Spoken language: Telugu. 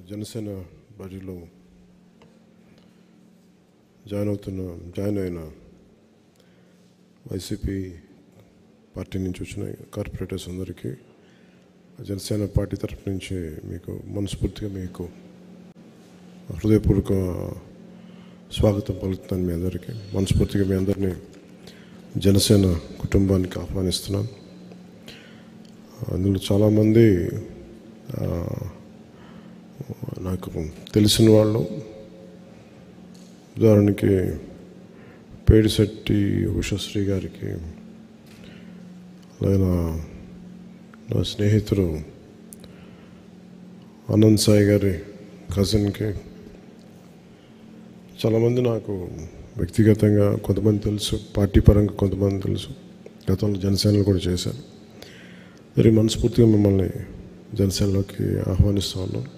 జనసేన పార్టీలో జాయిన్ అయిన వైసీపీ పార్టీ నుంచి వచ్చిన కార్పొరేటర్స్ అందరికీ జనసేన పార్టీ తరఫు నుంచి మీకు మనస్ఫూర్తిగా మీకు హృదయపూర్వక స్వాగతం పలుకుతున్నాను. మీ అందరికీ మనస్ఫూర్తిగా మీ అందరినీ జనసేన కుటుంబానికి ఆహ్వానిస్తున్నాను. అందులో చాలామంది నాకు తెలిసిన వాళ్ళు, ఉదాహరణకి పేడిశెట్టి ఉషశ్రీ గారికి, అలాగే నా స్నేహితుడు ఆనంద్ సాయి గారి కజిన్కి చాలామంది నాకు వ్యక్తిగతంగా కొంతమంది తెలుసు, పార్టీ పరంగా కొంతమంది తెలుసు, గతంలో జనసేనలో కూడా చేశాను. మరి మనస్ఫూర్తిగా మిమ్మల్ని జనసేనలోకి ఆహ్వానిస్తా ఉన్నాను.